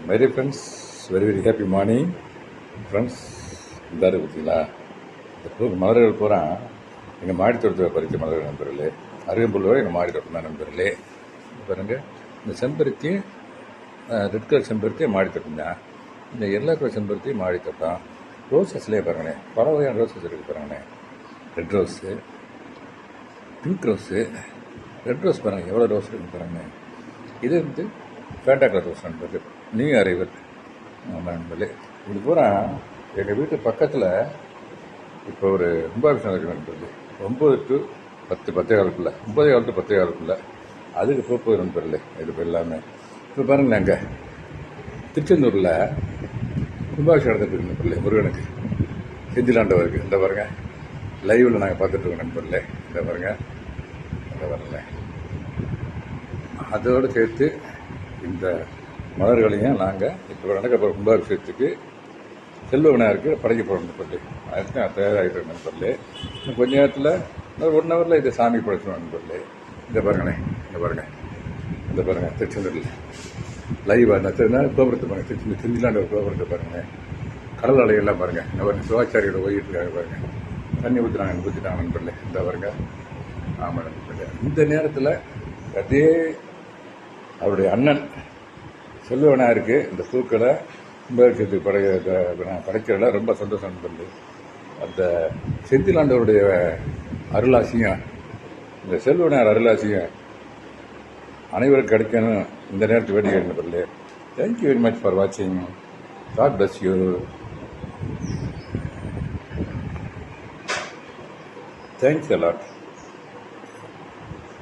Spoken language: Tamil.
Very friends, very very happy morning friends. இந்த பார்த்தீங்களா, இந்த மலர்கள் பூரா எங்கள் மாடி தோட்டத்தில் பறித்த மலர்கள் நண்பர்களே. அருகம்புல்லோடு எங்கள் மாடி தோட்டம் தான் நண்பர்களே. பாருங்கள், இந்த செம்பருத்தி ரெட் கலர் செம்பருத்தி மாடி தோட்டம் தான். இந்த எல்லோ கலர் செம்பருத்தி மாடி தோட்டம். ரோசஸ்லேயே பாருங்களேன், பல வகையான ரோசஸ் இருக்குது பாருங்களேன். Red rose, pink rose, red rose பாருங்கள், எவ்வளோ ரோஸ் இருக்குன்னு பாருங்களேன். இது வந்து ஃபேண்டா கலர் ரோஸ் நண்பர்கள், நியூ அரைவல் நண்பர்களே. இது பூரா எங்கள் வீட்டு பக்கத்தில் இப்போ ஒரு கும்பாபிஷேகம் இருக்குது நண்பர்களே. 9 to 10, 10:15, 9:15 to 10:15 அதுக்கு போகுது நண்பர்களே. இது இப்போ எல்லாமே இப்போ பாருங்களேன், அங்கே திருச்செந்தூரில் கும்பாபிஷேகம் நடந்துட்டு நண்பர்களே, முருகனுக்கு, செந்திலாண்டவருக்கு. இந்த பாருங்கள், லைவில் நாங்கள் பார்த்துட்ருக்கோம் நண்பர்களே. இந்த பாருங்கள், இந்த பாருங்களேன். அதோடு சேர்த்து இந்த மலர்களையும் நாங்கள் இப்போ நடக்க போகிற கும்பாபிஷேகத்துக்கு செல்வ விநாயகருக்கு படைக்க போகிறோம் நண்பர்களே. அதுக்கு நான் தயாராகிட்டு நண்பர்களே. இன்னும் கொஞ்ச நேரத்தில், இன்னொரு 1 ஹவரில் இதை சாமி படைச்சிடும் நண்பர்களே. இந்த பாருங்களேன், இந்த பாருங்கள், இந்த பாருங்கள், திருச்செந்தூரில் லைவாக இந்த கோபுரத்தை பாருங்கள், திருச்செந்தூர் செந்திலாண்டவர் கோபுரத்தை பாருங்கள். கடல் அலையெல்லாம் பாருங்கள். இந்த பாருங்கள், சிவாச்சாரியோட ஓய்வுக்காக பாருங்கள், தண்ணி ஊற்றிட்டாங்க நண்பர்களே. இந்த பாருங்கள், ஆமாம் நண்பர்களே. இந்த நேரத்தில் அதே அவருடைய அண்ணன் செல்வ விநாயகருக்கு இந்த பூக்களை கும்பாபிஷேகத்துக்கு படைக்கிறதுல ரொம்ப சந்தோஷம் நண்பர்களே. அந்த செந்திலாண்டவருடைய அருளாசியும் இந்த செல்வ விநாயகர் அருளாசியும் அனைவருக்கும் கிடைக்கணும் இந்த நேரத்துக்கு வேண்டிய நண்பர்களே. தேங்க்யூ வெரி மச் ஃபார் வாட்சிங். God bless you. Thanks a lot.